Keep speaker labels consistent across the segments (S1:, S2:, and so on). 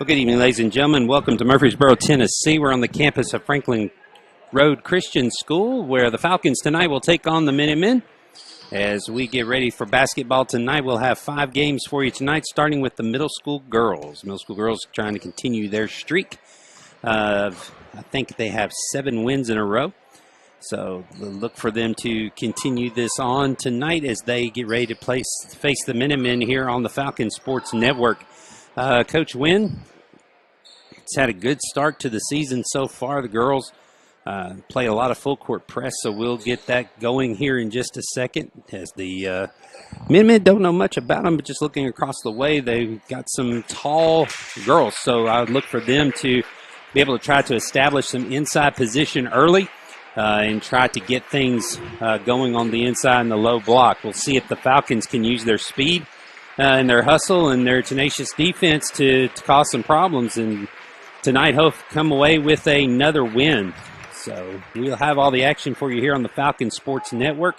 S1: Well, good evening, ladies and gentlemen. Welcome to Murfreesboro, Tennessee. We're on the campus of Franklin Road Christian School, where the Falcons tonight will take on the Minutemen. As we get ready for basketball tonight, we'll have 5 games for you tonight, starting with the middle school girls. Middle school girls trying to continue their streak of, I think they have 7 wins in a row. So we'll look for them to continue this on tonight as they get ready to face the Minutemen here on the Falcon Sports Network. Coach Wynn, it's had a good start to the season so far. The girls play a lot of full court press, so we'll get that going here in just a second. As the Minutemen, don't know much about them, but just looking across the way, they've got some tall girls, so I would look for them to be able to try to establish some inside position early and try to get things going on the inside in the low block. We'll see if the Falcons can use their speed and their hustle and their tenacious defense to cause some problems. And tonight, hope come away with another win. So we'll have all the action for you here on the Falcon Sports Network.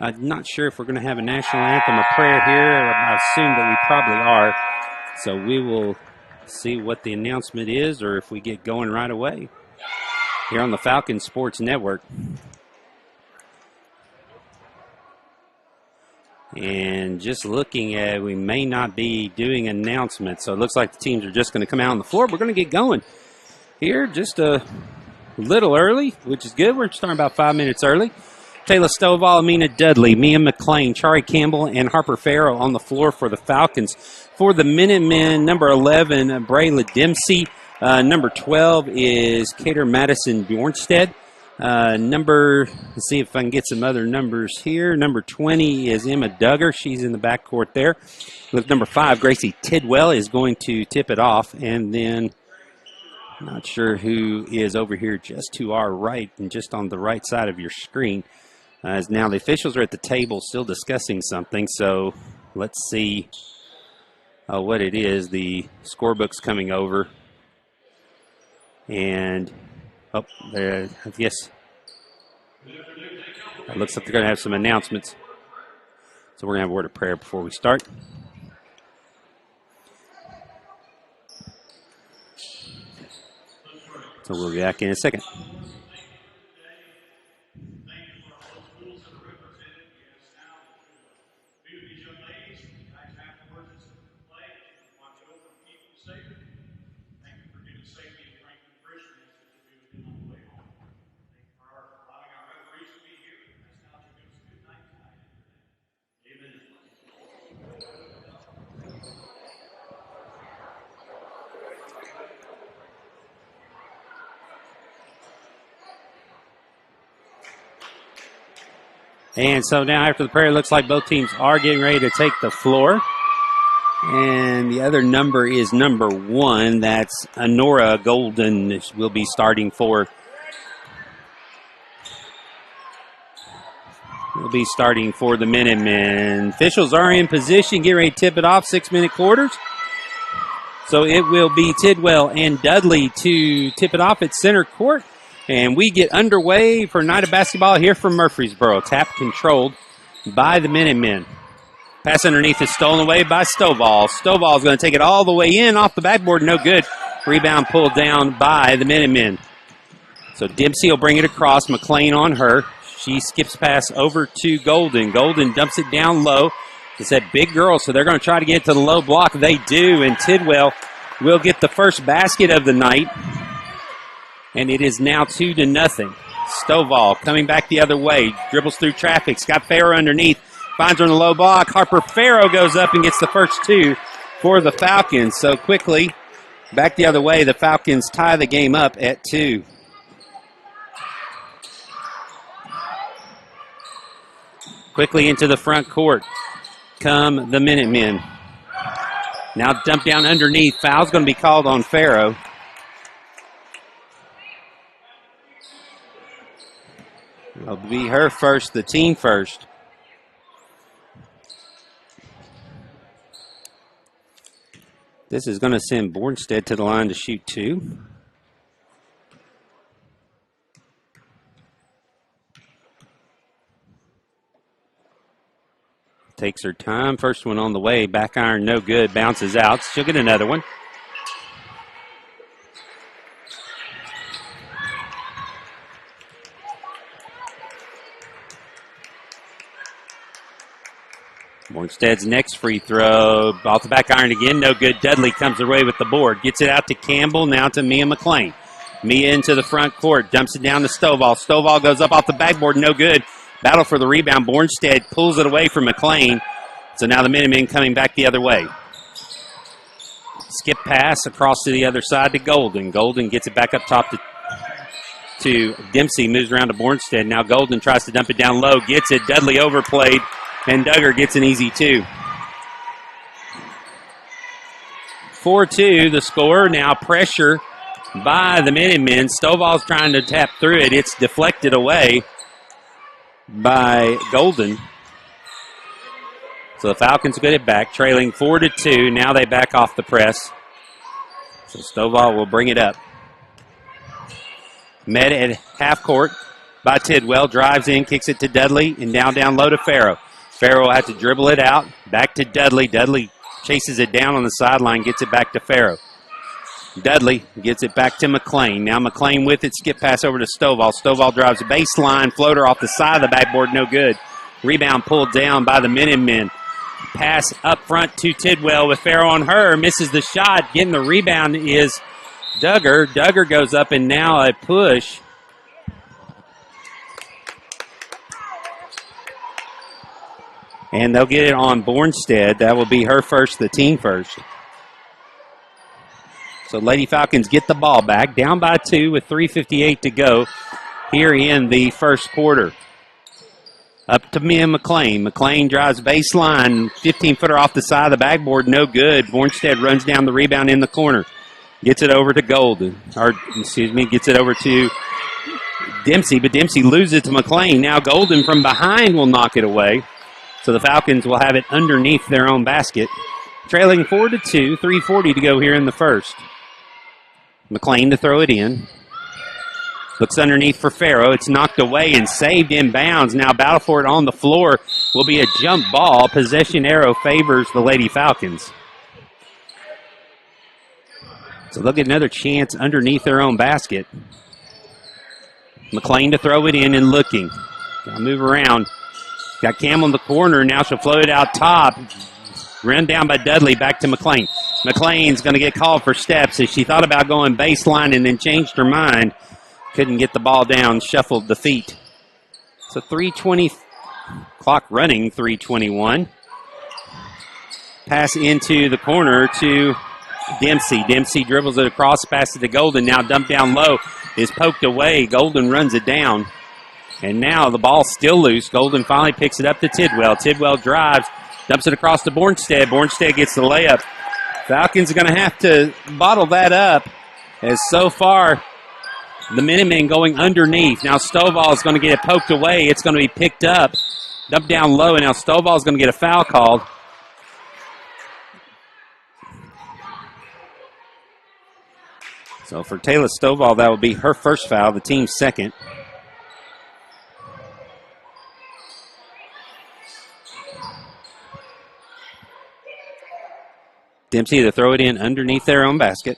S1: I'm not sure if we're going to have a national anthem or prayer here. I assume that we probably are. So we will see what the announcement is or if we get going right away here on the Falcon Sports Network. And just looking at, we may not be doing announcements. So it looks like the teams are just going to come out on the floor. We're going to get going here just a little early, which is good. We're starting about 5 minutes early. Taylor Stovall, Amina Dudley, Mia McClain, Chari Campbell, and Harper Farrow on the floor for the Falcons. For the Minutemen, number 11, Brayla Dempsey. Number 12 is Cater Madison Bjornstead. Let's see if I can get some other numbers here. Number 20 is Emma Duggar. She's in the backcourt there. With number 5, Gracie Tidwell is going to tip it off. And then, not sure who is over here just to our right and just on the right side of your screen. As now the officials are at the table still discussing something. So let's see what it is. The scorebook's coming over. And, there, I guess, it looks like they're going to have some announcements. So we're going to have a word of prayer before we start. So we'll be back in a second. And so now after the prayer, it looks like both teams are getting ready to take the floor. And the other number is number 1. That's Honora Golden will be starting for. Will be starting for the Minutemen. Officials are in position. Get ready to tip it off. 6-minute quarters. So it will be Tidwell and Dudley to tip it off at center court. And we get underway for a night of basketball here from Murfreesboro. Tap controlled by the Minutemen. Pass underneath is stolen away by Stovall. Stovall is going to take it all the way in off the backboard. No good. Rebound pulled down by the Minutemen. So Dempsey will bring it across. McClain on her. She skips pass over to Golden. Golden dumps it down low. It's that big girl, so they're going to try to get to the low block. They do, and Tidwell will get the first basket of the night. And it is now 2-0. Stovall coming back the other way. Dribbles through traffic. Scott Farrow underneath. Finds her in the low block. Harper Farrow goes up and gets the first 2 for the Falcons. So quickly, back the other way, the Falcons tie the game up at 2. Quickly into the front court come the Minutemen. Now dump down underneath. Foul's going to be called on Farrow. It'll be her first, the team first. This is going to send Bornstead to the line to shoot 2. Takes her time. First one on the way. Back iron, no good. Bounces out. She'll get another one. Mornstead's next free throw, off the back iron again, no good. Dudley comes away with the board, gets it out to Campbell, now to Mia McLean. Mia into the front court, dumps it down to Stovall. Stovall goes up off the backboard, no good. Battle for the rebound. Bornstead pulls it away from McLean. So now the Minutemen coming back the other way. Skip pass across to the other side to Golden. Golden gets it back up top to Dempsey, moves around to Bornstead. Now Golden tries to dump it down low, gets it. Dudley overplayed, and Duggar gets an easy two. 4-2 the score. Now pressure by the Minutemen. Stovall's trying to tap through it. It's deflected away by Golden. So the Falcons get it back, trailing 4-2. Now they back off the press. So Stovall will bring it up. Met at half court by Tidwell. Drives in, kicks it to Dudley, and down low to Farrow. Farrow will have to dribble it out. Back to Dudley. Dudley chases it down on the sideline, gets it back to Farrow. Dudley gets it back to McLean. Now McLean with it, skip pass over to Stovall. Stovall drives a baseline, floater off the side of the backboard, no good. Rebound pulled down by the Minutemen. Pass up front to Tidwell with Farrow on her, misses the shot. Getting the rebound is Duggar. Duggar goes up and now a push. And they'll get it on Bornstead. That will be her first, the team first. So Lady Falcons get the ball back, down by 2 with 3:58 to go here in the first quarter. Up to Mia McLean. McLean drives baseline, 15-footer off the side of the backboard, no good. Bornstead runs down the rebound in the corner. Gets it over to Golden, gets it over to Dempsey, but Dempsey loses it to McLean. Now Golden from behind will knock it away. So the Falcons will have it underneath their own basket. Trailing 4-2, 3:40 to go here in the first. McLean to throw it in. Looks underneath for Farrow. It's knocked away and saved inbounds. Now battle for it on the floor will be a jump ball. Possession arrow favors the Lady Falcons. So they'll get another chance underneath their own basket. McLean to throw it in and looking. Got move around. Got Campbell in the corner. Now she'll float it out top. Run down by Dudley. Back to McLean. McLean's going to get called for steps as she thought about going baseline and then changed her mind. Couldn't get the ball down. Shuffled the feet. So 3:20 clock running. 3:21. Pass into the corner to Dempsey. Dempsey dribbles it across. Passes it to Golden. Now dumped down low. Is poked away. Golden runs it down. And now the ball's still loose. Golden finally picks it up to Tidwell. Tidwell drives. Dumps it across to Bornstead. Bornstead gets the layup. Falcons are going to have to bottle that up, as so far the Minutemen going underneath. Now Stovall is going to get it poked away. It's going to be picked up, dumped down low, and now Stovall is going to get a foul called. So for Taylor Stovall, that will be her first foul, the team's second. Dempsey to throw it in underneath their own basket.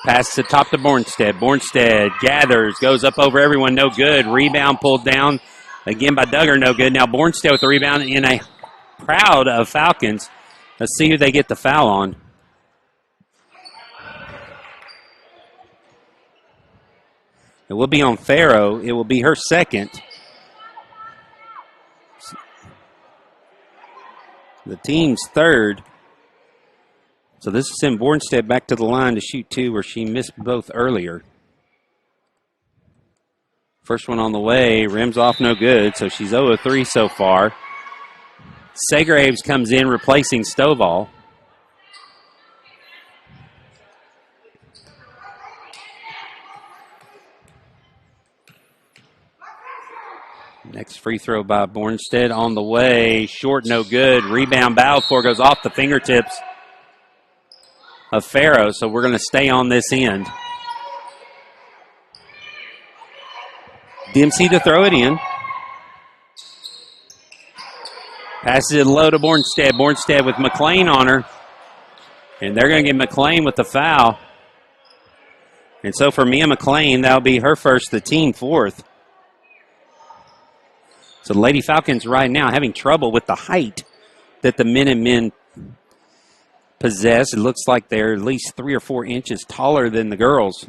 S1: Pass to top to Bornstead. Bornstead gathers, goes up over everyone, no good. Rebound pulled down again by Duggar, no good. Now Bornstead with the rebound in a crowd of Falcons. Let's see who they get the foul on. It will be on Farrow. It will be her second. The team's third. So this will send Bornstead back to the line to shoot two where she missed both earlier. First one on the way, rims off, no good, so she's 0 of 3 so far. Segraves comes in replacing Stovall. Next free throw by Bornstead on the way, short, no good. Rebound, Balfour goes off the fingertips of Farrow, so we're going to stay on this end. Dempsey to throw it in. Passes it low to Bornstead. Bornstead with McLean on her. And they're going to get McLean with the foul. And so for Mia McLean, that'll be her first, the team fourth. So the Lady Falcons right now having trouble with the height that the Minutemen possess. It looks like they're at least 3 or 4 inches taller than the girls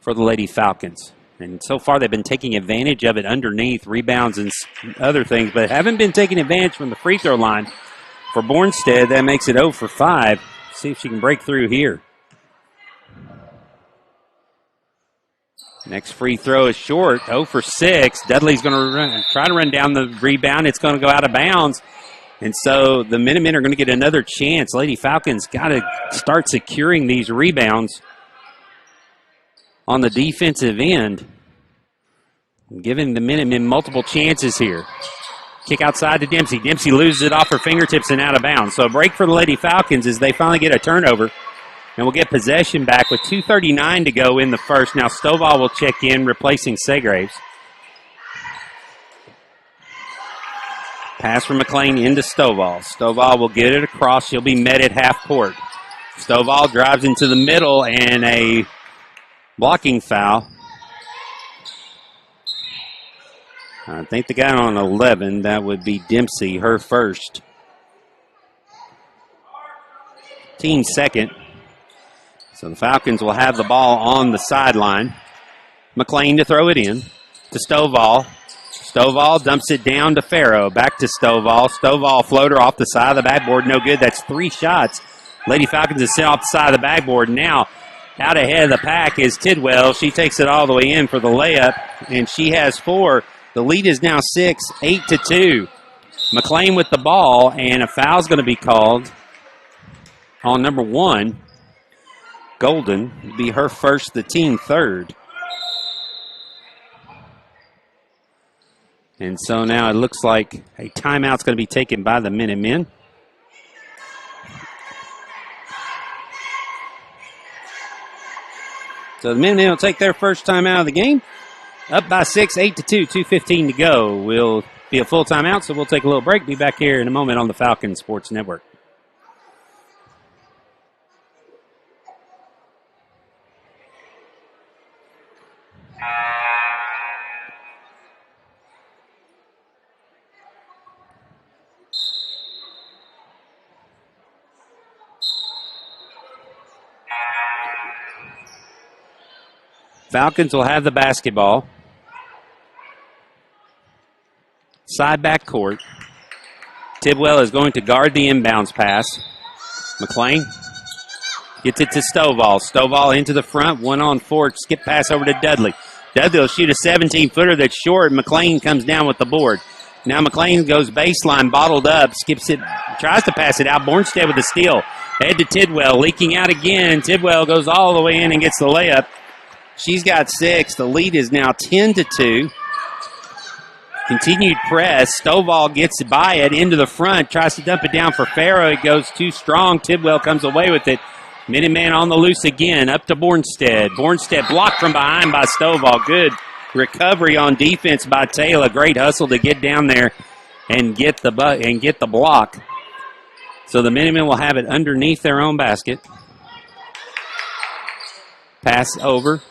S1: for the Lady Falcons. And so far they've been taking advantage of it underneath, rebounds and other things, but haven't been taking advantage from the free throw line. For Bornstead, that makes it 0 for 5. See if she can break through here. Next free throw is short, 0 for 6. Dudley's going to try to run down the rebound. It's going to go out of bounds. And so the Minutemen are going to get another chance. Lady Falcons got to start securing these rebounds on the defensive end, giving the Minutemen multiple chances here. Kick outside to Dempsey. Dempsey loses it off her fingertips and out of bounds. So a break for the Lady Falcons as they finally get a turnover. And we'll get possession back with 2:39 to go in the first. Now Stovall will check in, replacing Segraves. Pass from McLean into Stovall. Stovall will get it across. She'll be met at half court. Stovall drives into the middle and a blocking foul. I think the guy on 11, that would be Dempsey, her first. Team second. So the Falcons will have the ball on the sideline. McLean to throw it in to Stovall. Stovall dumps it down to Farrow. Back to Stovall. Stovall floater off the side of the backboard. No good. That's 3 shots. Lady Falcons is sent off the side of the backboard. Now out ahead of the pack is Tidwell. She takes it all the way in for the layup, and she has 4. The lead is now 6, 8-2. McLean with the ball, and a foul's going to be called on number 1. Golden will be her first, the team third. And so now it looks like a timeout's going to be taken by the Minutemen. So the Minutemen will take their first time out of the game. Up by 6, 8-2, 2:15 to go. Will be a full timeout, so we'll take a little break. Be back here in a moment on the Falcon Sports Network. Falcons will have the basketball. Side back court. Tidwell is going to guard the inbounds pass. McLean gets it to Stovall. Stovall into the front, 1-on-4. Skip pass over to Dudley. Dudley will shoot a 17-footer that's short. McLean comes down with the board. Now McLean goes baseline, bottled up, skips it, tries to pass it out. Bornstead with the steal. Head to Tidwell, leaking out again. Tidwell goes all the way in and gets the layup. She's got 6. The lead is now 10-2. Continued press. Stovall gets by it into the front. Tries to dump it down for Farrow. It goes too strong. Tidwell comes away with it. Minuteman on the loose again. Up to Bornstead. Bornstead blocked from behind by Stovall. Good recovery on defense by Taylor. Great hustle to get down there and get the block. So the Minutemen will have it underneath their own basket. Pass over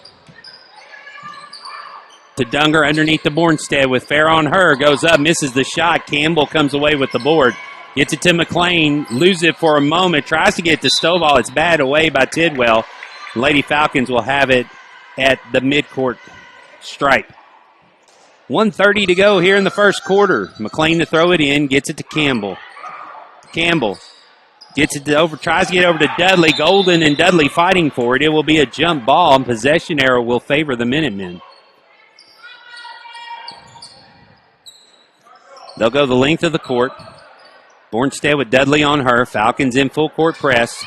S1: to Dunger underneath the Bornstead with Farrow on her. Goes up, misses the shot. Campbell comes away with the board. Gets it to McLean. Loses it for a moment. Tries to get to Stovall. It's batted away by Tidwell. Lady Falcons will have it at the midcourt stripe. 1:30 to go here in the first quarter. McLean to throw it in. Gets it to Campbell. Campbell gets it over. Tries to get over to Dudley. Golden and Dudley fighting for it. It will be a jump ball, and possession arrow will favor the Minutemen. They'll go the length of the court. Bornstead with Dudley on her. Falcons in full court press.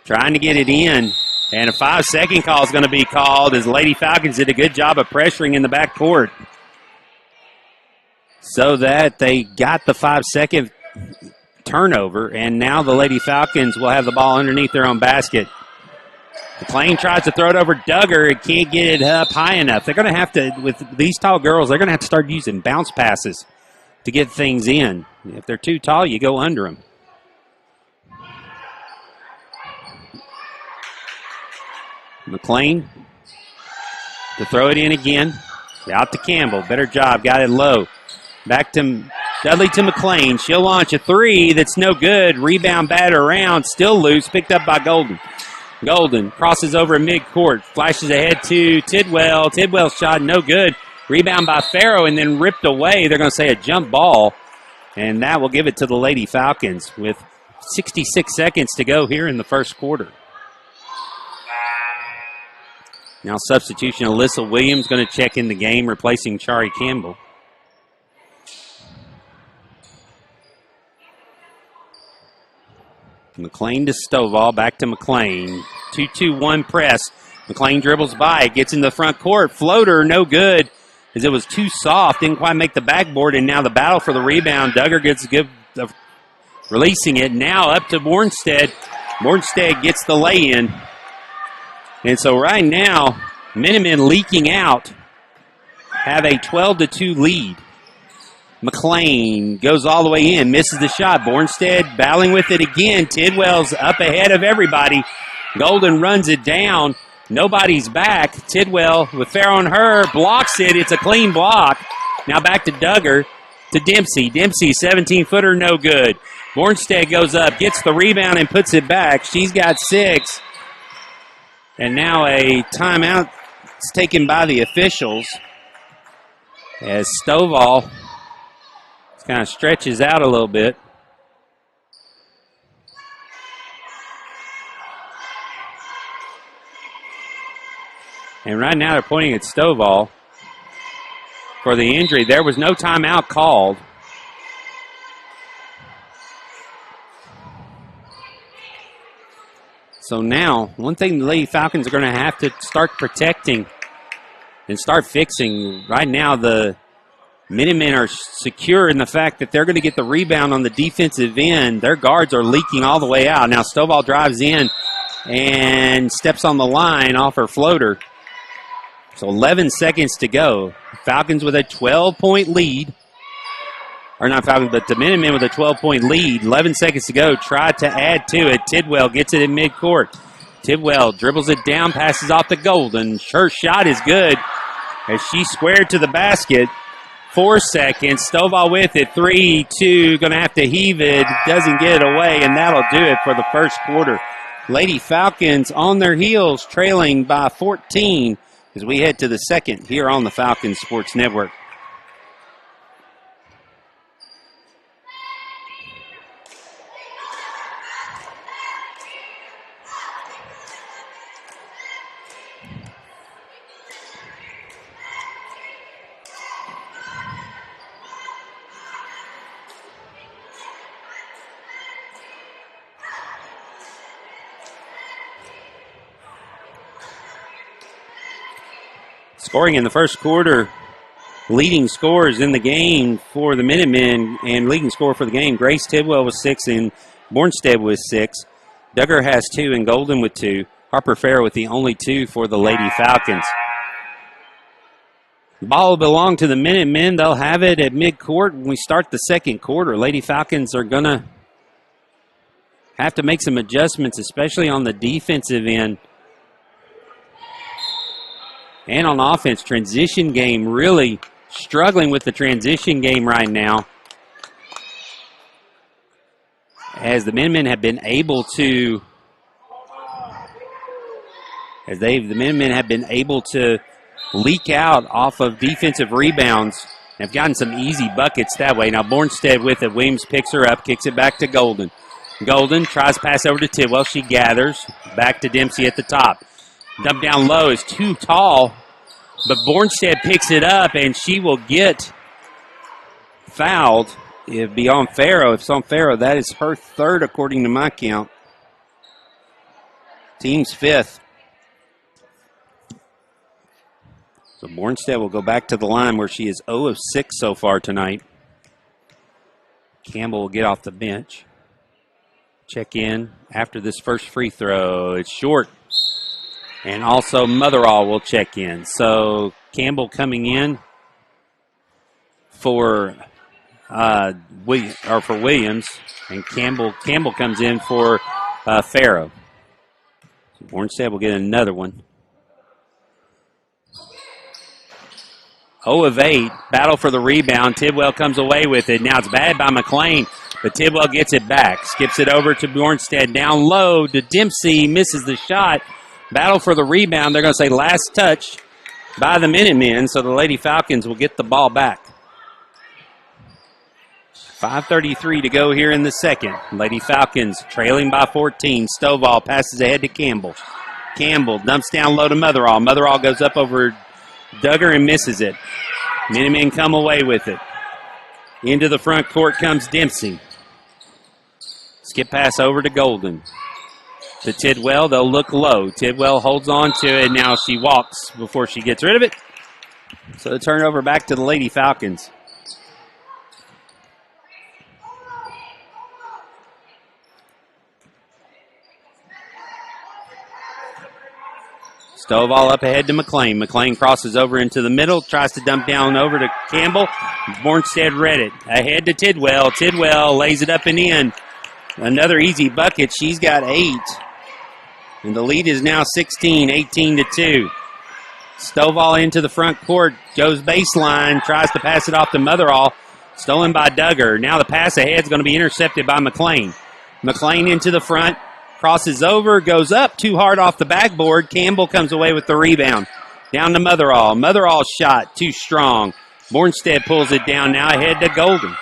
S1: Trying to get it in. And a 5-second call is going to be called as Lady Falcons did a good job of pressuring in the back court. So that they got the 5-second turnover. And now the Lady Falcons will have the ball underneath their own basket. McLean tries to throw it over Duggar. It can't get it up high enough. They're going to have to, with these tall girls, they're going to have to start using bounce passes to get things in. If they're too tall, you go under them. McLean to throw it in again. Out to Campbell. Better job. Got it low. Back to Dudley to McLean. She'll launch a three that's no good. Rebound batted around. Still loose. Picked up by Golden. Golden crosses over midcourt. Flashes ahead to Tidwell. Tidwell's shot no good. Rebound by Farrow and then ripped away. They're going to say a jump ball. And that will give it to the Lady Falcons with 66 seconds to go here in the first quarter. Now substitution, Alyssa Williams going to check in the game, replacing Chari Campbell. McLean to Stovall, back to McLean. 2-2-1 press. McLean dribbles by, gets in the front court. Floater, no good, as it was too soft. Didn't quite make the backboard, and now the battle for the rebound. Duggar gets good, releasing it. Now up to Bornstead. Bornstead gets the lay-in. And so right now, Minutemen leaking out have a 12-2 lead. McLean goes all the way in, misses the shot. Bornstead battling with it again. Tidwell's up ahead of everybody. Golden runs it down. Nobody's back. Tidwell with Farrow on her, blocks it. It's a clean block. Now back to Duggar, to Dempsey. Dempsey, 17-footer, no good. Bornstead goes up, gets the rebound, and puts it back. She's got 6. And now a timeout is taken by the officials as Stovall kind of stretches out a little bit. And right now they're pointing at Stovall for the injury. There was no timeout called. So now, one thing the Lady Falcons are going to have to start protecting and start fixing. Right now, the Minutemen are secure in the fact that they're going to get the rebound on the defensive end. Their guards are leaking all the way out. Now Stovall drives in and steps on the line off her floater. So 11 seconds to go. Falcons with a 12-point lead. Or not Falcons, but the Minutemen with a 12-point lead. 11 seconds to go. Try to add to it. Tidwell gets it in midcourt. Tidwell dribbles it down, passes off to Golden. Her shot is good as she squared to the basket. 4 seconds. Stovall with it. 3-2. Going to have to heave it. Doesn't get it away, and that'll do it for the first quarter. Lady Falcons on their heels, trailing by 14 as we head to the second here on the Falcons Sports Network. Scoring in the first quarter, leading scorers in the game for the Minutemen, and leading scorer for the game, Grace Tidwell with 6 and Bornstead with 6. Duggar has 2 and Golden with 2. Harper Farrow with the only 2 for the Lady Falcons. The ball will belong to the Minutemen. They'll have it at midcourt when we start the second quarter. Lady Falcons are going to have to make some adjustments, especially on the defensive end. And on offense, transition game, really struggling with the transition game right now. As the Minutemen have been able to, leak out off of defensive rebounds. Have gotten some easy buckets that way. Now Bornstead with it. Williams picks her up, kicks it back to Golden. Golden tries to pass over to Tidwell. She gathers. Back to Dempsey at the top. Dump down low is too tall, but Bornstead picks it up, and she will get fouled. It'd be on Farrow. If it's on Farrow, that is her 3rd according to my count. Team's 5th. So Bornstead will go back to the line where she is 0 of 6 so far tonight. Campbell will get off the bench. Check in after this first free throw. It's short. And also Motherall will check in. So Campbell coming in for Williams, and Campbell comes in for Farrow. So Bornstead will get another one. 0 of 8. Battle for the rebound. Tidwell comes away with it. Now it's bad by McLean, but Tidwell gets it back. Skips it over to Bornstead. Down low to Dempsey. Misses the shot. Battle for the rebound. They're going to say last touch by the Minutemen, so the Lady Falcons will get the ball back. 5:33 to go here in the second. Lady Falcons trailing by 14. Stovall passes ahead to Campbell. Campbell dumps down low to Motherall. Motherall goes up over Duggar and misses it. Minutemen come away with it. Into the front court comes Dempsey. Skip pass over to Golden. To Tidwell, they'll look low. Tidwell holds on to it. Now she walks before she gets rid of it. So the turnover back to the Lady Falcons. Stovall up ahead to McLean. McLean crosses over into the middle, tries to dump down over to Campbell. Bornstead read it. Ahead to Tidwell. Tidwell lays it up and in. Another easy bucket. She's got 8. And the lead is now 16, 18-2. Stovall into the front court, goes baseline, tries to pass it off to Motherall. Stolen by Duggar. Now the pass ahead is going to be intercepted by McLean. McLean into the front. Crosses over, goes up, too hard off the backboard. Campbell comes away with the rebound. Down to Motherall. Motherall's shot, too strong. Bornstead pulls it down now ahead to Golden.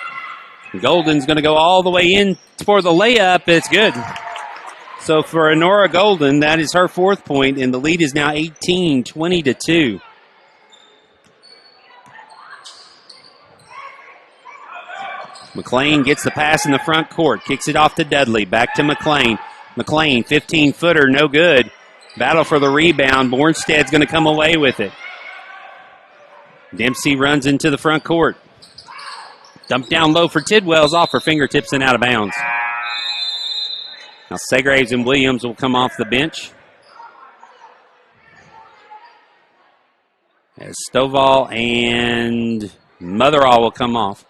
S1: Golden's going to go all the way in for the layup. It's good. So for Honora Golden, that is her 4th point, and the lead is now 18, 20-2. McLean gets the pass in the front court, kicks it off to Dudley. Back to McLean. McLean, 15-footer, no good. Battle for the rebound. Bornstead's going to come away with it. Dempsey runs into the front court. Dumped down low for Tidwell's off her fingertips and out of bounds. Now Segraves and Williams will come off the bench. As Stovall and Motherall will come off.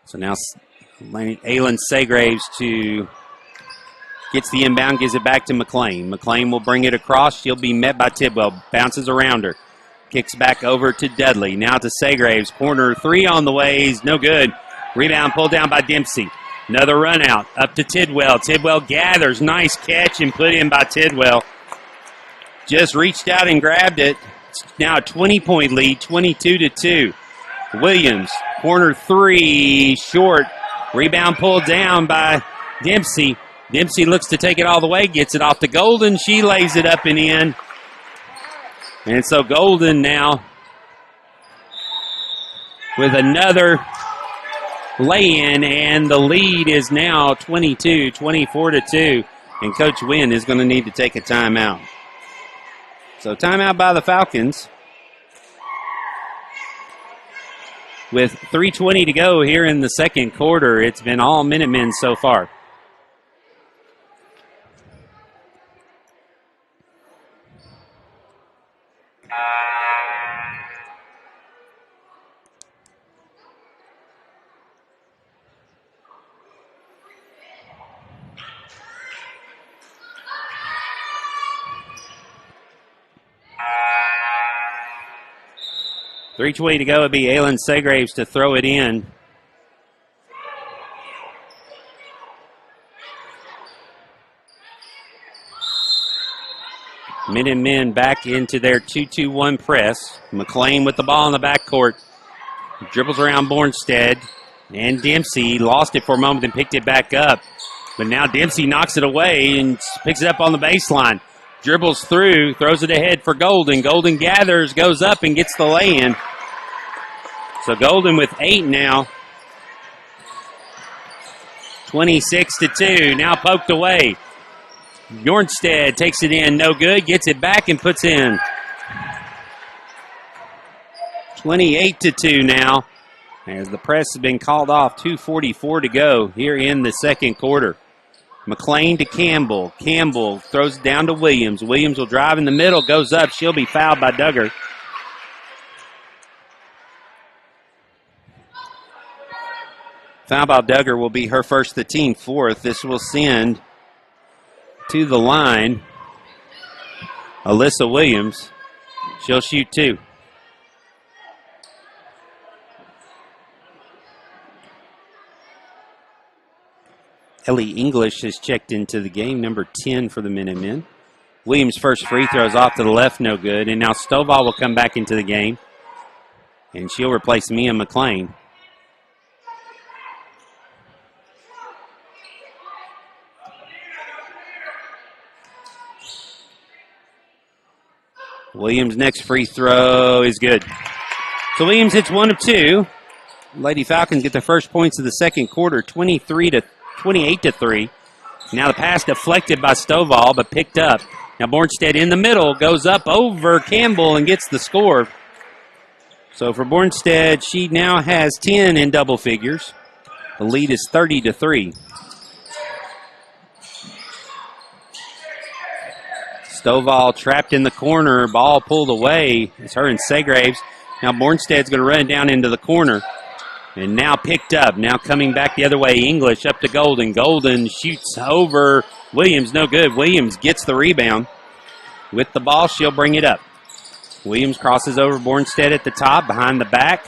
S1: So now Aylin Segraves gets the inbound, gives it back to McLean. McLean will bring it across. She'll be met by Tidwell. Bounces around her. Kicks back over to Dudley. Now to Segraves. Corner 3 on the ways. No good. Rebound pulled down by Dempsey. Another run out. Up to Tidwell. Tidwell gathers. Nice catch and put in by Tidwell. Just reached out and grabbed it. It's now a 20-point lead. 22-2. Williams. Corner 3, short. Rebound pulled down by Dempsey. Dempsey looks to take it all the way, gets it off to Golden. She lays it up and in. And so Golden now with another lay-in, and the lead is now 24-2. And Coach Wynn is going to need to take a timeout. So timeout by the Falcons. With 3:20 to go here in the second quarter, it's been all Minutemen so far. .320 to go. It'd be Aylin Segraves to throw it in. Minutemen back into their 2-2-1 press. McLean with the ball in the backcourt. Dribbles around Bornstead. And Dempsey lost it for a moment and picked it back up. But now Dempsey knocks it away and picks it up on the baseline. Dribbles through, throws it ahead for Golden. Golden gathers, goes up and gets the lay-in. So Golden with 8 now. 26-2, now poked away. Bjornstead takes it in, no good, gets it back and puts in. 28-2 now, as the press has been called off. 2:44 to go here in the second quarter. McLean to Campbell. Campbell throws it down to Williams. Williams will drive in the middle, goes up. She'll be fouled by Duggar. Foul by Duggar will be her first, the team fourth. This will send to the line Alyssa Williams. She'll shoot 2. Ellie English has checked into the game, number 10 for the Minutemen. Williams' first free throw is off to the left, no good. And now Stovall will come back into the game, and she'll replace Mia McLean. Williams' next free throw is good. So Williams hits 1 of 2. Lady Falcons get their first points of the second quarter, 28-3. Now the pass deflected by Stovall, but picked up. Now Bornstead in the middle, goes up over Campbell and gets the score. So for Bornstead, she now has 10 in double figures. The lead is 30-3. Stovall trapped in the corner, ball pulled away. It's her and Segraves. Now Bornstead's going to run it down into the corner. And now picked up. Now coming back the other way, English up to Golden. Golden shoots over Williams, no good. Williams gets the rebound. With the ball, she'll bring it up. Williams crosses over Bornstead at the top, behind the back.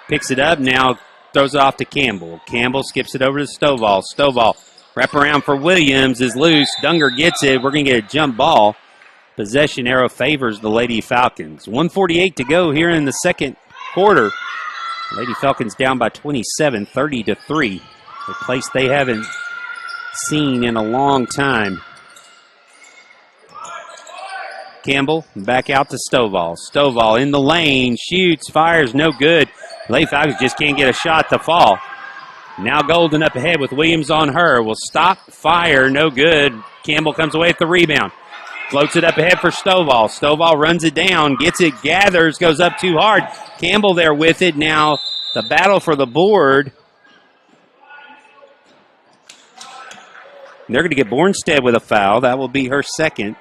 S1: Picks it up, now throws it off to Campbell. Campbell skips it over to Stovall. Stovall, wrap around for Williams, is loose. Dunger gets it. We're going to get a jump ball. Possession arrow favors the Lady Falcons. 1:48 to go here in the second quarter. Lady Falcons down by 27, 30-3. A place they haven't seen in a long time. Campbell back out to Stovall. Stovall in the lane, shoots, fires, no good. Lady Falcons just can't get a shot to fall. Now Golden up ahead with Williams on her. Will stop, fire, no good. Campbell comes away with the rebound. Floats it up ahead for Stovall. Stovall runs it down, gets it, gathers, goes up too hard. Campbell there with it. Now the battle for the board. They're going to get Bornstead with a foul. That will be her second.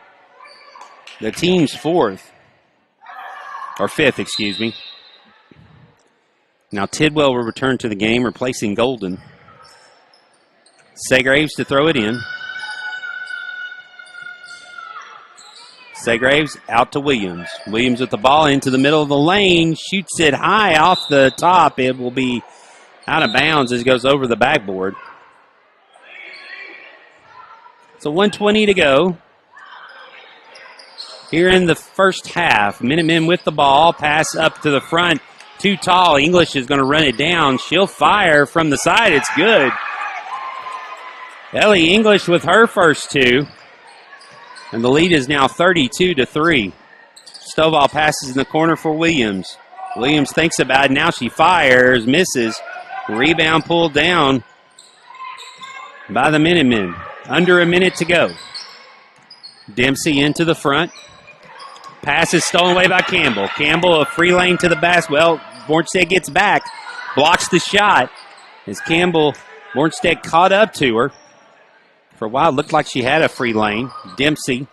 S1: The team's fourth. Or fifth, excuse me. Now Tidwell will return to the game, replacing Golden. Segraves to throw it in. Segraves out to Williams. Williams with the ball into the middle of the lane. Shoots it high off the top. It will be out of bounds as it goes over the backboard. So 1:20 to go. Here in the first half. Minutemen with the ball. Pass up to the front. Too tall. English is going to run it down. She'll fire from the side. It's good. Ellie English with her first two. And the lead is now 32-3. Stovall passes in the corner for Williams. Williams thinks about it. Now she fires, misses. Rebound pulled down by the Minutemen. Under a minute to go. Dempsey into the front. Pass is stolen away by Campbell. Campbell, a free lane to the basket. Well, Bornstead gets back. Blocks the shot. As Campbell, Bornstead caught up to her. For a while, it looked like she had a free lane. Dempsey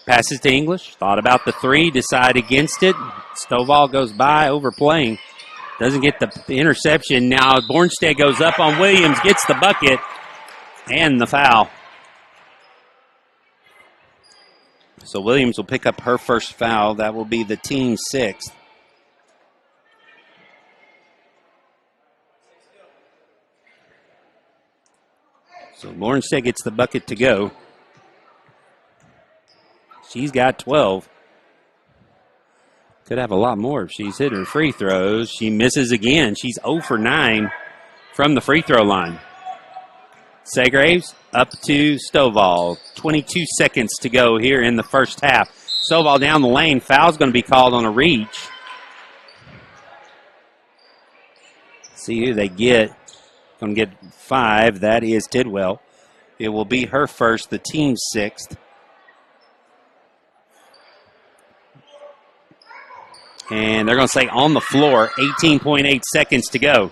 S1: passes to English. Thought about the three, decided against it. Stovall goes by, overplaying. Doesn't get the interception. Now Bornstead goes up on Williams, gets the bucket, and the foul. So Williams will pick up her first foul. That will be the team's sixth. So Bornstead gets the bucket to go. She's got 12. Could have a lot more if she's hit her free throws. She misses again. She's 0 for 9 from the free throw line. Segraves up to Stovall. 22 seconds to go here in the first half. Stovall down the lane. Foul's going to be called on a reach. See who they get. Going to get 5. That is Tidwell. It will be her first, the team's sixth. And they're going to say on the floor, 18.8 seconds to go.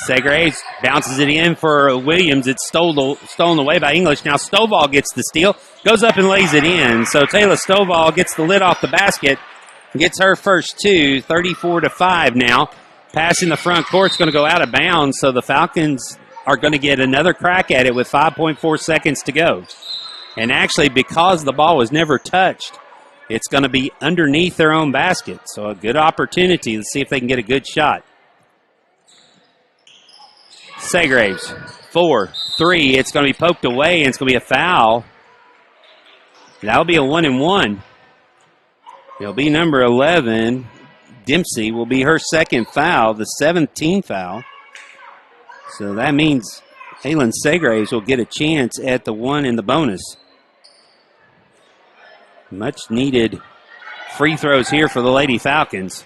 S1: Segraves bounces it in for Williams. It's stolen away by English. Now Stovall gets the steal, goes up and lays it in. So Taylor Stovall gets the lid off the basket, gets her first two, 34-5 now. Pass in the front court's going to go out of bounds, so the Falcons are going to get another crack at it with 5.4 seconds to go. And actually, because the ball was never touched, it's going to be underneath their own basket. So a good opportunity to see if they can get a good shot. Segraves, 4-3. It's going to be poked away, and it's going to be a foul. That'll be a 1-and-1. It'll be number 11. Dempsey will be her second foul, the 17th foul. So that means Aylin Segraves will get a chance at the one in the bonus. Much needed free throws here for the Lady Falcons.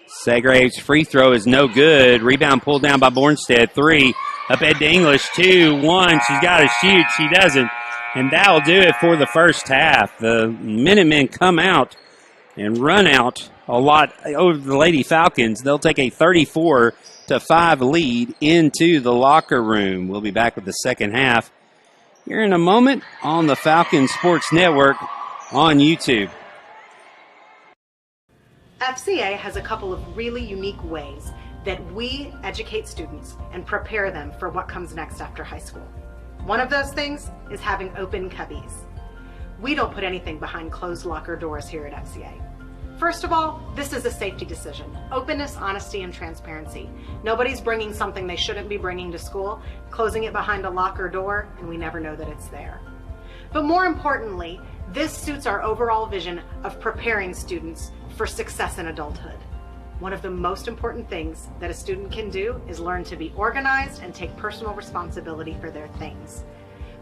S1: Segraves' free throw is no good. Rebound pulled down by Bornstead. 3. Up head to English. 2, 1. She's got to shoot. She doesn't. And that will do it for the first half. The Minutemen come out and run out a lot over the Lady Falcons. They'll take a 34-5 lead into the locker room. We'll be back with the second half here in a moment on the Falcon Sports Network on YouTube.
S2: FCA has a couple of really unique ways that we educate students and prepare them for what comes next after high school. One of those things is having open cubbies. We don't put anything behind closed locker doors here at FCA. First of all, this is a safety decision. Openness, honesty, and transparency. Nobody's bringing something they shouldn't be bringing to school, closing it behind a locker door, and we never know that it's there. But more importantly, this suits our overall vision of preparing students for success in adulthood. One of the most important things that a student can do is learn to be organized and take personal responsibility for their things.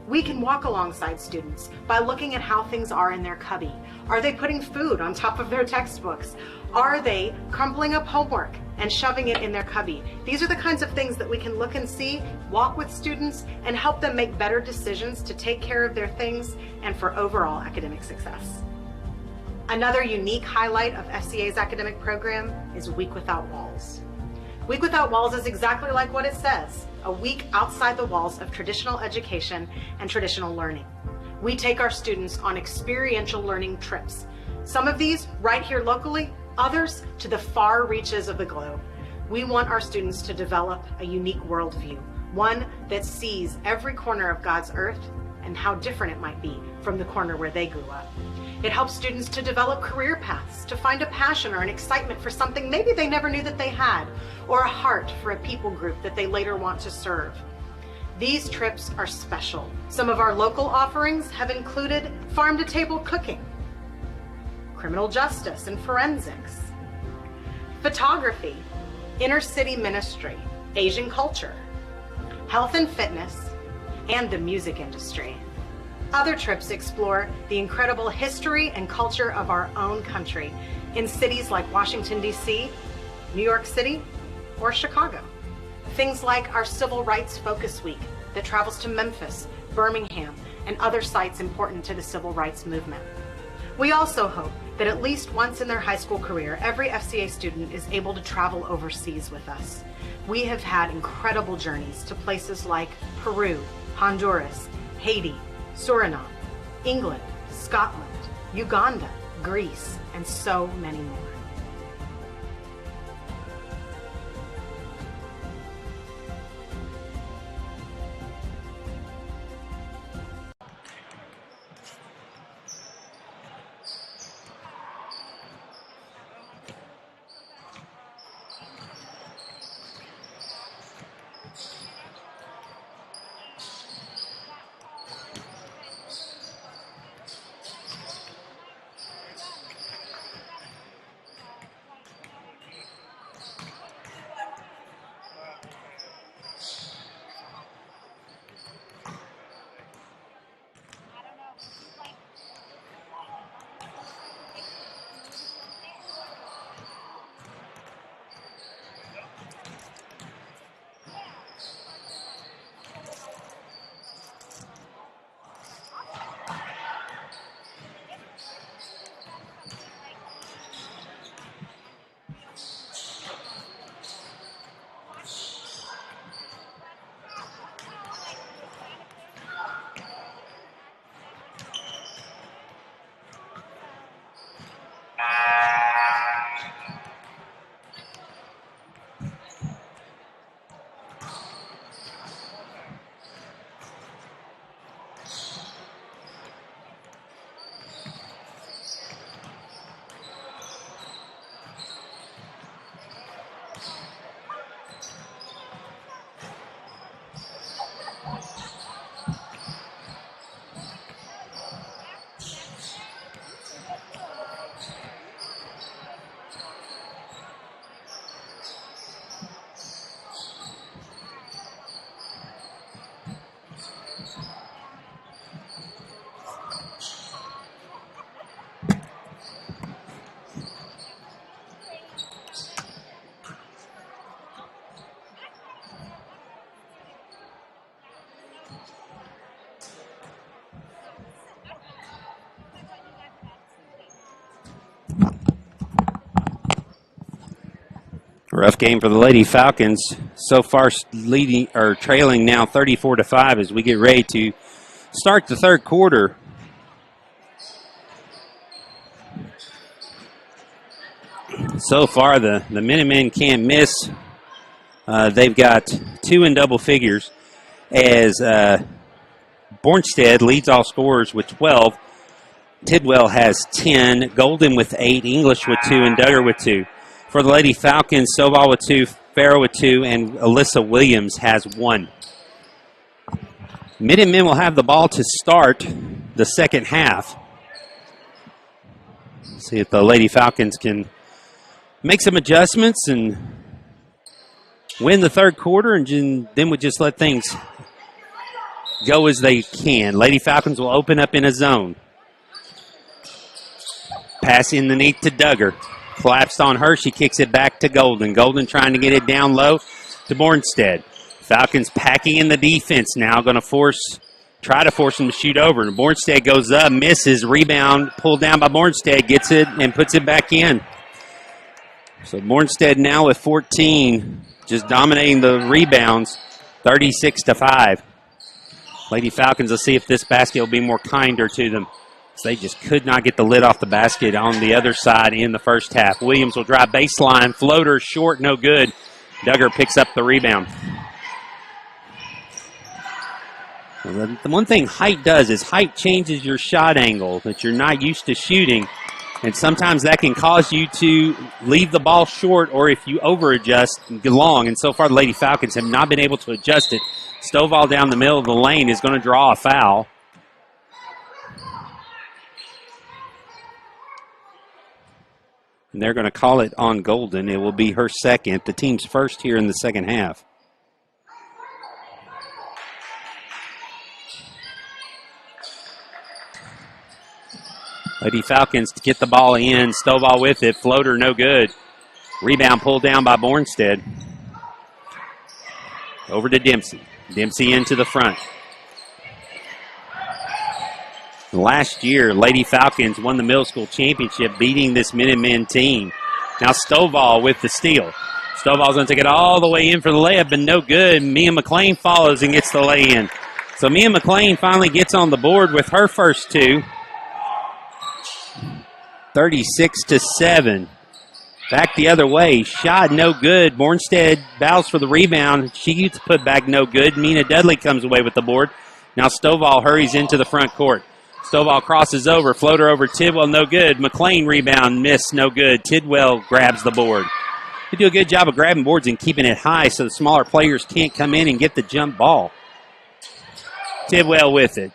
S2: We can walk alongside students by looking at how things are in their cubby. Are they putting food on top of their textbooks? Are they crumpling up homework and shoving it in their cubby? These are the kinds of things that we can look and see, walk with students, and help them make better decisions to take care of their things and for overall academic success. Another unique highlight of FCA's academic program is Week Without Walls. Week Without Walls is exactly like what it says, a week outside the walls of traditional education and traditional learning. We take our students on experiential learning trips. Some of these right here locally, others to the far reaches of the globe. We want our students to develop a unique worldview, one that sees every corner of God's earth and how different it might be from the corner where they grew up. It helps students to develop career paths, to find a passion or an excitement for something maybe they never knew that they had, or a heart for a people group that they later want to serve. These trips are special. Some of our local offerings have included farm-to-table cooking, criminal justice and forensics, photography, inner-city ministry, Asian culture, health and fitness, and the music industry. Other trips explore the incredible history and culture of our own country in cities like Washington, D.C., New York City, or Chicago. Things like our Civil Rights Focus Week that travels to Memphis, Birmingham, and other sites important to the civil rights movement. We also hope that at least once in their high school career, every FCA student is able to travel overseas with us. We have had incredible journeys to places like Peru, Honduras, Haiti, Suriname, England, Scotland, Uganda, Greece, and so many more.
S1: Rough game for the Lady Falcons. So far leading or trailing now 34-5 as we get ready to start the third quarter. So far the Minutemen can't miss. They've got 2 in double figures as Bornstead leads all scorers with 12. Tidwell has 10, Golden with 8, English with 2, and Duggar with 2. For the Lady Falcons, Stovall with 2, Farrow with 2, and Alyssa Williams has 1. Minutemen will have the ball to start the second half. See if the Lady Falcons can make some adjustments and win the third quarter, and then we just let things go as they can. Lady Falcons will open up in a zone. Pass in the knee to Duggar. Collapsed on her. She kicks it back to Golden. Golden trying to get it down low to Bornstead. Falcons packing in the defense now. Going to try to force them to shoot over. And Bornstead goes up, misses. Rebound pulled down by Bornstead. Gets it and puts it back in. So Bornstead now with 14. Just dominating the rebounds. 36-5. Lady Falcons, let's see if this basket will be more kinder to them. They just could not get the lid off the basket on the other side in the first half. Williams will drive baseline. Floater short, no good. Duggar picks up the rebound. The one thing height does is height changes your shot angle that you're not used to shooting. And sometimes that can cause you to leave the ball short, or if you over-adjust, long. And so far the Lady Falcons have not been able to adjust it. Stovall down the middle of the lane is going to draw a foul. And they're going to call it on Golden. It will be her second, the team's first here in the second half. Lady Falcons to get the ball in. Stovall with it. Floater no good. Rebound pulled down by Bornstead. Over to Dempsey. Dempsey into the front. Last year, Lady Falcons won the middle school championship, beating this Minutemen team. Now Stovall with the steal. Stovall's going to take it all the way in for the layup, but no good. Mia McLean follows and gets the lay-in. So Mia McLean finally gets on the board with her first 2. 36-7. Back the other way. Shot no good. Bornstead bows for the rebound. She gets put back no good. Mina Dudley comes away with the board. Now Stovall hurries into the front court. Stovall crosses over. Floater over Tidwell, no good. McLean rebound, miss, no good. Tidwell grabs the board. They do a good job of grabbing boards and keeping it high so the smaller players can't come in and get the jump ball. Tidwell with it.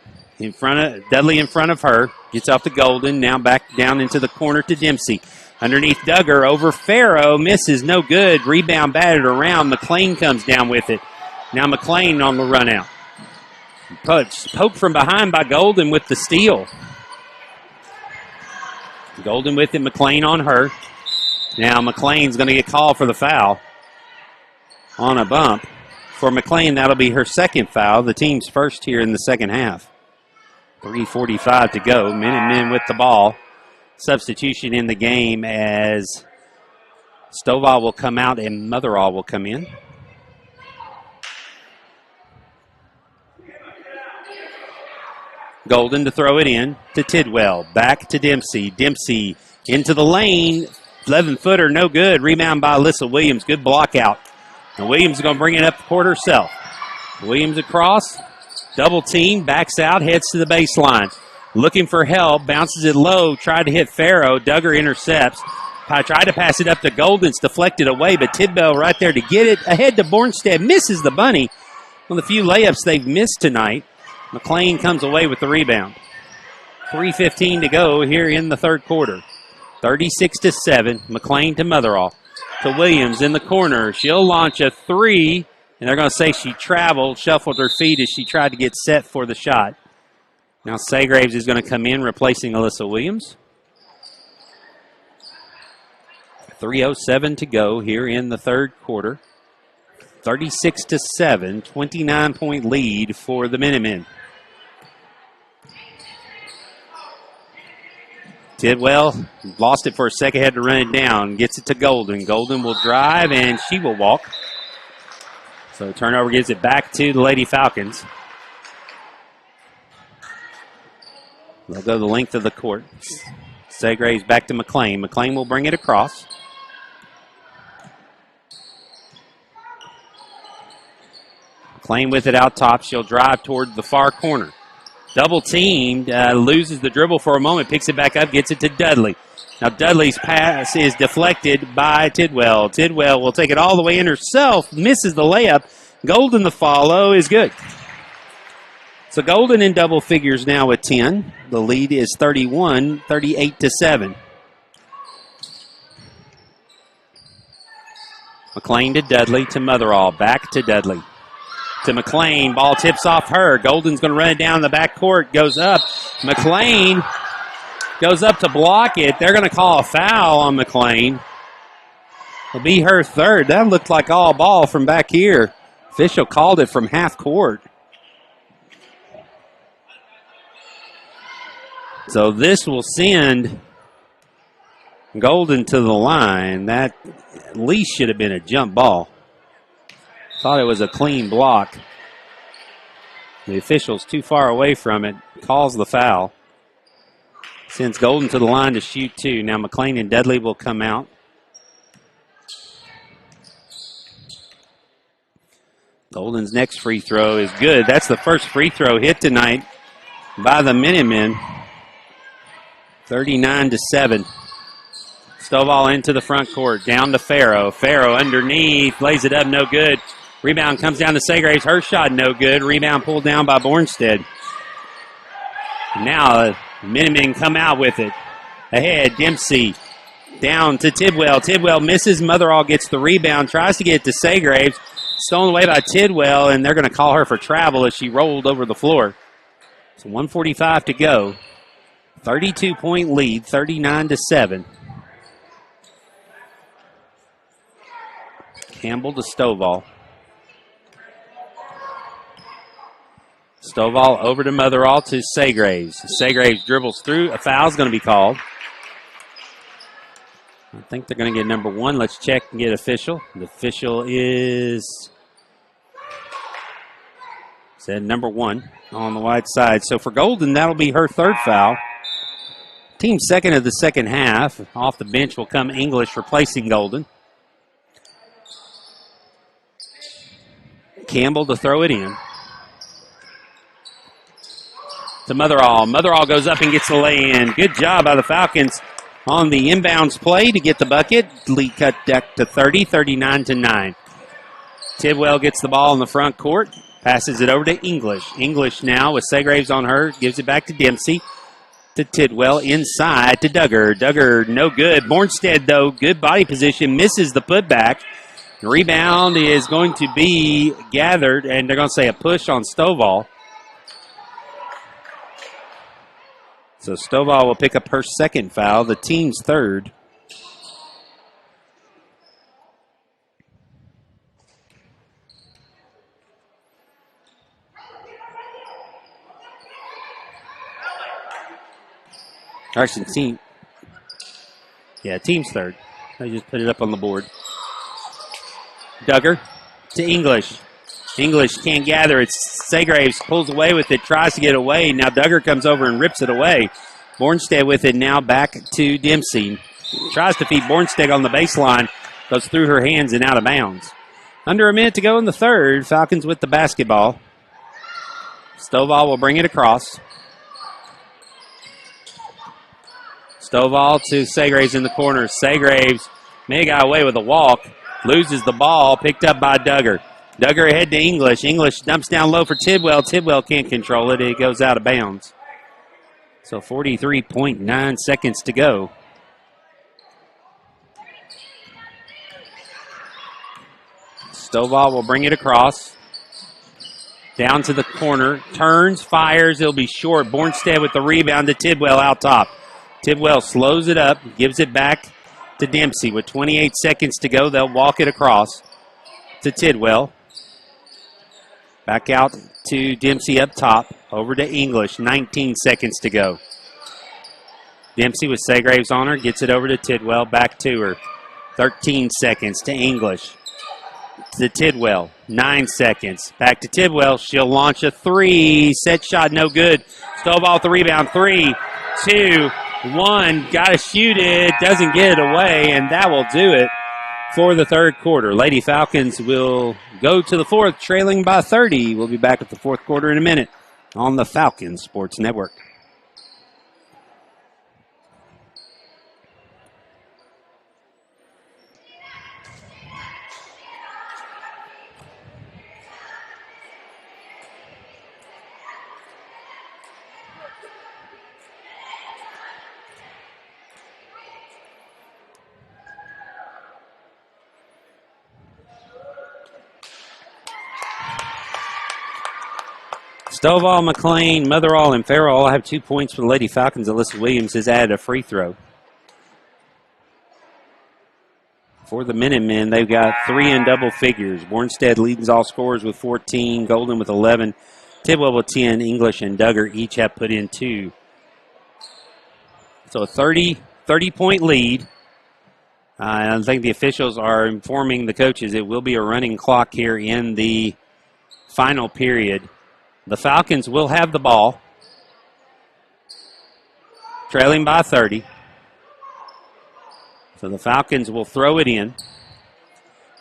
S1: Dudley in front of her. Gets off to Golden. Now back down into the corner to Dempsey. Underneath Duggar over Farrow. Misses, no good. Rebound batted around. McLean comes down with it. Now McLean on the run out. Poked from behind by Golden with the steal. Golden with it. McLean on her. Now McLean's going to get called for the foul on a bump. For McLean, that'll be her second foul. The team's first here in the second half. 3:45 to go. Minutemen with the ball. Substitution in the game as Stovall will come out and Motherall will come in. Golden to throw it in to Tidwell. Back to Dempsey. Dempsey into the lane. 11-footer, no good. Rebound by Alyssa Williams. Good block out. And Williams is going to bring it up the court herself. Williams across. Double team. Backs out. Heads to the baseline. Looking for help. Bounces it low. Tried to hit Farrow. Duggar intercepts. Tried to pass it up to Golden. It's deflected away, but Tidwell right there to get it. Ahead to Bornstead. Misses the bunny. One of the few layups they've missed tonight. McLean comes away with the rebound. 3:15 to go here in the third quarter. 36-7. McLean to Motherall. To Williams in the corner. She'll launch a 3, and they're going to say she traveled, shuffled her feet as she tried to get set for the shot. Now Saygraves is going to come in, replacing Alyssa Williams. 3:07 to go here in the third quarter. 36-7, 29-point lead for the Minutemen. Tidwell lost it for a second, had to run it down. Gets it to Golden. Golden will drive, and she will walk. So turnover gives it back to the Lady Falcons. They'll go the length of the court. Segraves back to McLean. McLean will bring it across. McLean with it out top. She'll drive toward the far corner. Double teamed, loses the dribble for a moment, picks it back up, gets it to Dudley. Now Dudley's pass is deflected by Tidwell. Tidwell will take it all the way in herself, misses the layup. Golden, the follow, is good. So Golden in double figures now with 10. The lead is 38-7. McLean to Dudley to Motherall. Back to Dudley. To McLean. Ball tips off her. Golden's going to run it down the back court. Goes up. McLean goes up to block it. They're going to call a foul on McLean. It'll be her third. That looked like all ball from back here. Official called it from half court. So this will send Golden to the line. That at least should have been a jump ball. Thought it was a clean block. The official's too far away from it. Calls the foul. Sends Golden to the line to shoot two. Now McLean and Dudley will come out. Golden's next free throw is good. That's the first free throw hit tonight by the Minutemen. 39-7. Stovall into the front court. Down to Farrow. Farrow underneath. Lays it up. No good. Rebound comes down to Segraves. Her shot no good. Rebound pulled down by Bornstead. Now Minutemen come out with it. Ahead. Dempsey. Down to Tidwell. Tidwell misses. Motherall gets the rebound. Tries to get it to Segraves. Stolen away by Tidwell, and they're going to call her for travel as she rolled over the floor. So 1:45 to go. 32-point lead, 39-7. Campbell to Stovall. Stovall over to Motherall to Segraves. Segraves dribbles through. A foul's going to be called. I think they're going to get number one. Let's check and get official. The official said number one on the wide side. So for Golden, that'll be her third foul. Team second of the second half. Off the bench will come English replacing Golden. Campbell to throw it in. To Motherall. Motherall goes up and gets the lay-in. Good job by the Falcons on the inbounds play to get the bucket. Lead cut back to 30, 39-9. Tidwell gets the ball in the front court. Passes it over to English. English now with Segraves on her. Gives it back to Dempsey. To Tidwell inside to Duggar. Duggar no good. Bornstead though, good body position. Misses the putback. The rebound is going to be gathered, and they're going to say a push on Stovall. So Stovall will pick up her second foul, the team's third. Actually, team's third. I just put it up on the board. Duggar to English. English can't gather it. Segraves pulls away with it, tries to get away. Now Duggar comes over and rips it away. Bornstead with it now back to Dempsey. Tries to feed Bornstead on the baseline. Goes through her hands and out of bounds. Under a minute to go in the third. Falcons with the basketball. Stovall will bring it across. Stovall to Segraves in the corner. Segraves may have got away with a walk. Loses the ball. Picked up by Duggar. Duggar ahead to English. English dumps down low for Tidwell. Tidwell can't control it. It goes out of bounds. So 43.9 seconds to go. Stovall will bring it across. Down to the corner. Turns, fires. It'll be short. Bornstead with the rebound to Tidwell out top. Tidwell slows it up. Gives it back to Dempsey. With 28 seconds to go, they'll walk it across to Tidwell. Back out to Dempsey up top. Over to English. 19 seconds to go. Dempsey with Segraves on her, gets it over to Tidwell, back to her. 13 seconds to English. To Tidwell, 9 seconds. Back to Tidwell. She'll launch a three. Set shot, no good. Stovall with the rebound. 3, 2, 1. Got to shoot it. Doesn't get it away, and that will do it for the third quarter. Lady Falcons will go to the fourth, trailing by 30. We'll be back with the fourth quarter in a minute on the Falcons Sports Network. Stovall, McLean, Motherall, and Farrell all have 2 points for the Lady Falcons. Alyssa Williams has added a free throw. For the Minutemen, they've got 3 in double figures. Bornstead leads all scorers with 14, Golden with 11, Tidwell with 10, English and Duggar each have put in 2. So a 30-point lead. I think the officials are informing the coaches it will be a running clock here in the final period. The Falcons will have the ball, trailing by 30. So the Falcons will throw it in.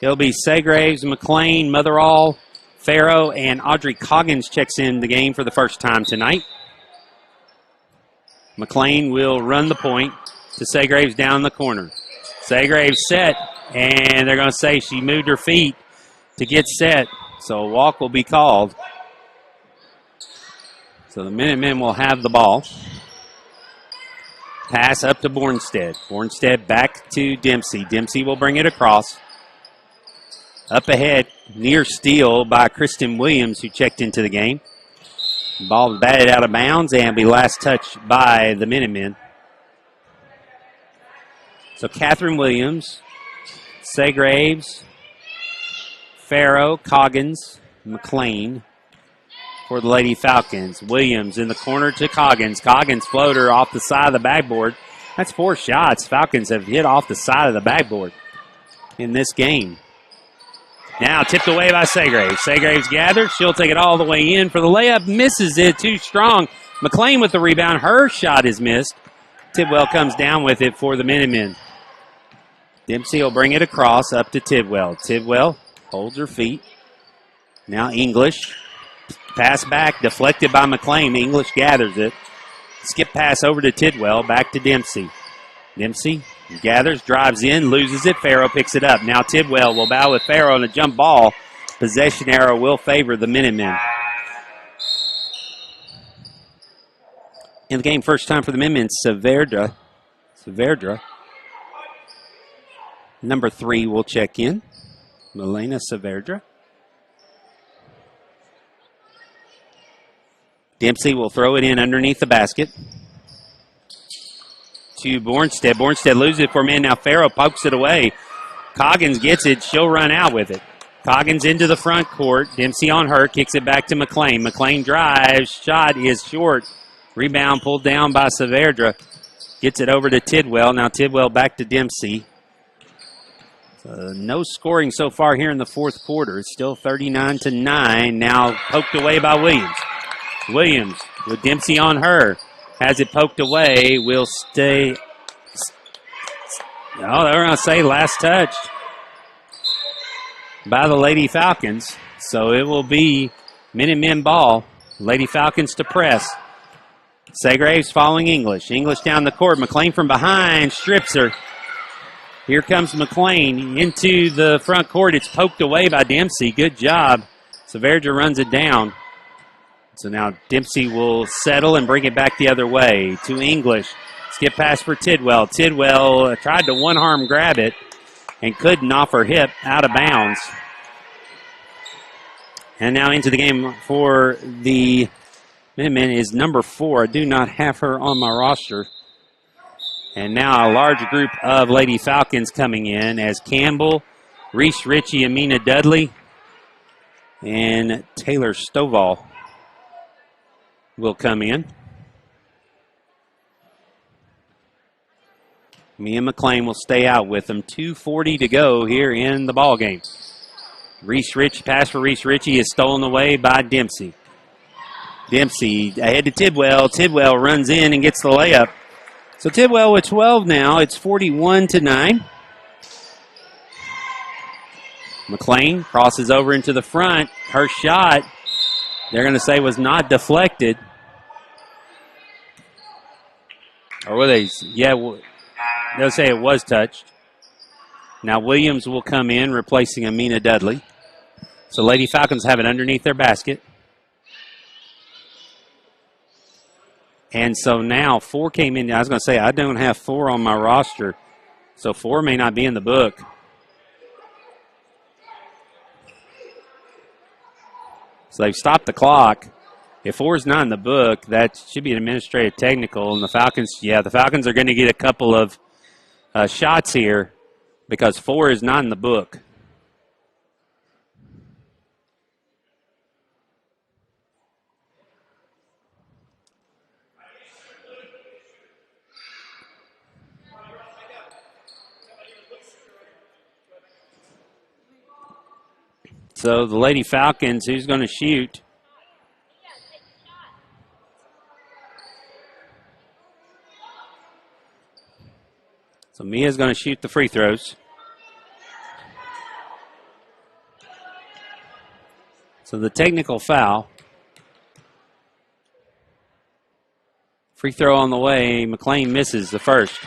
S1: It'll be Segraves, McLean, Motherall, Farrow, and Audrey Coggins checks in the game for the first time tonight. McLean will run the point to Segraves down the corner. Segraves set, and they're going to say she moved her feet to get set, so a walk will be called. So the Minutemen will have the ball. Pass up to Bornstead. Bornstead back to Dempsey. Dempsey will bring it across. Up ahead, near steal by Kristen Williams, who checked into the game. Ball batted out of bounds and be last touched by the Minutemen. So Catherine Williams, Segraves, Farrow, Coggins, McLean for the Lady Falcons. Williams in the corner to Coggins. Coggins floater off the side of the backboard. That's 4 shots Falcons have hit off the side of the backboard in this game. Now tipped away by Segraves. Segraves gathers. She'll take it all the way in for the layup. Misses it too strong. McLean with the rebound. Her shot is missed. Tidwell comes down with it for the Minutemen. Dempsey will bring it across up to Tidwell. Tidwell holds her feet. Now English. Pass back, deflected by McLean. English gathers it. Skip pass over to Tidwell, back to Dempsey. Dempsey gathers, drives in, loses it. Farrow picks it up. Now Tidwell will battle with Farrow on a jump ball. Possession arrow will favor the Minutemen. In the game, first time for the Minutemen, Saverdra. Number 3 will check in. Milena Saverdra. Dempsey will throw it in underneath the basket to Bornstead. Bornstead loses it for a man. Now Farrow pokes it away. Coggins gets it. She'll run out with it. Coggins into the front court. Dempsey on her. Kicks it back to McLean. McLean drives. Shot is short. Rebound pulled down by Saverdra. Gets it over to Tidwell. Now Tidwell back to Dempsey. No scoring so far here in the fourth quarter. It's still 39-9. Now poked away by Williams. Williams with Dempsey on her. Has it poked away. Will stay. Oh, they're going to say last touch by the Lady Falcons. So it will be Minutemen ball. Lady Falcons to press. Segraves following English. English down the court. McLean from behind strips her. Here comes McLean into the front court. It's poked away by Dempsey. Good job. Saverdra runs it down. So now Dempsey will settle and bring it back the other way to English. Skip pass for Tidwell. Tidwell tried to one-arm grab it and couldn't off her hip, out of bounds. And now into the game for the Minutemen is number 4. I do not have her on my roster. And now a large group of Lady Falcons coming in as Campbell, Reese Ritchie, Amina Dudley, and Taylor Stovall will come in. Mia McLean will stay out with them. 2:40 to go here in the ball game. Pass for Reese Ritchie is stolen away by Dempsey. Dempsey ahead to Tidwell. Tidwell runs in and gets the layup. So Tidwell with 12 now. It's 41-9. McLean crosses over into the front. Her shot, they're going to say, was not deflected. Or will they? Yeah, they'll say it was touched. Now Williams will come in, replacing Amina Dudley. So Lady Falcons have it underneath their basket. And so now 4 came in. I was going to say, I don't have 4 on my roster, so 4 may not be in the book. So they've stopped the clock. If 4 is not in the book, that should be an administrative technical. And the Falcons, the Falcons are going to get a couple of shots here because 4 is not in the book. So the Lady Falcons, who's going to shoot? So Mia's going to shoot the free throws. So the technical foul. Free throw on the way. McLean misses the first.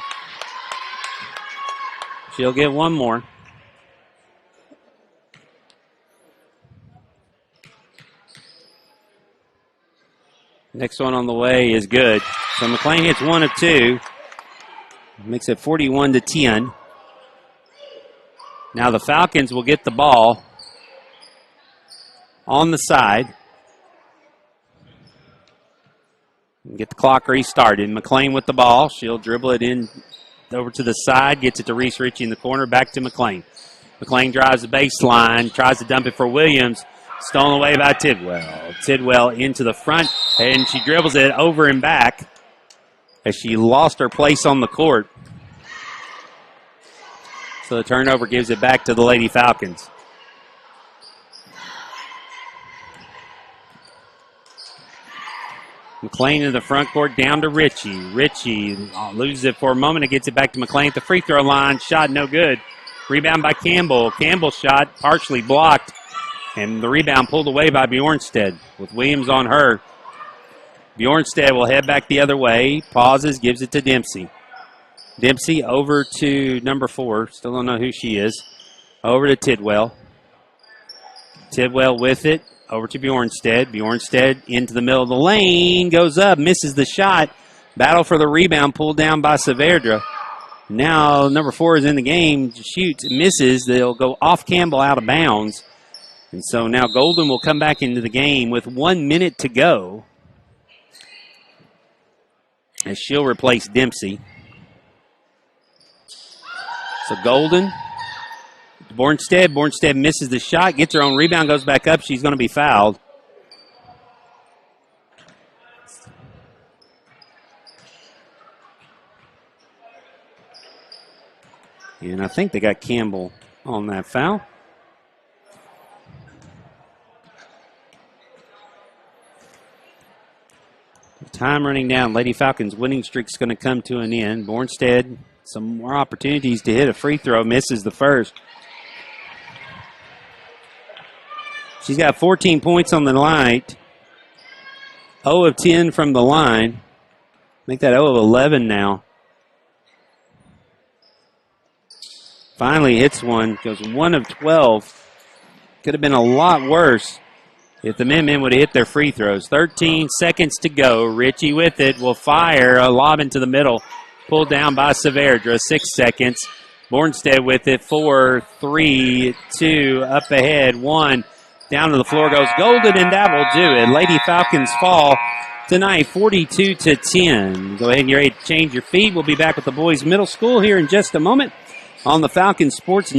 S1: She'll get one more. Next one on the way is good. So McLean hits 1 of 2. Makes it 41-10. Now the Falcons will get the ball on the side. Get the clock restarted. McLean with the ball. She'll dribble it in over to the side. Gets it to Reese Ritchie in the corner. Back to McLean. McLean drives the baseline. Tries to dump it for Williams. Stolen away by Tidwell. Tidwell into the front, and she dribbles it over and back as she lost her place on the court. So the turnover gives it back to the Lady Falcons. McLean in the front court, down to Ritchie. Ritchie loses it for a moment and gets it back to McLean at the free throw line. Shot no good. Rebound by Campbell. Campbell's shot partially blocked. And the rebound pulled away by Bjornstead with Williams on her. Bjornstead will head back the other way. Pauses, gives it to Dempsey. Dempsey over to number 4. Still don't know who she is. Over to Tidwell. Tidwell with it. Over to Bjornstead. Bjornstead into the middle of the lane. Goes up. Misses the shot. Battle for the rebound. Pulled down by Saavedra. Now number 4 is in the game. Shoots. Misses. They'll go off Campbell out of bounds. And so now Golden will come back into the game with 1 minute to go as she'll replace Dempsey. So Golden, Bornstead. Bornstead misses the shot, gets her own rebound, goes back up. She's going to be fouled. And I think they got Campbell on that foul. Time running down. Lady Falcons' winning streak's going to come to an end. Bornstead, some more opportunities to hit a free throw. Misses the first. She's got 14 points on the night. 0 of 10 from the line. Make that 0 of 11 now. Finally hits one. Goes 1 of 12. Could have been a lot worse if the men would have hit their free throws. 13 seconds to go. Ritchie with it will fire a lob into the middle. Pulled down by Saavedra. 6 seconds. Bornstead with it. 4, 3, 2, up ahead. 1. Down to the floor goes Golden, and that will do it. Lady Falcons fall tonight 42-10. Go ahead and you're ready to change your feet. We'll be back with the boys middle school here in just a moment on the Falcons Sports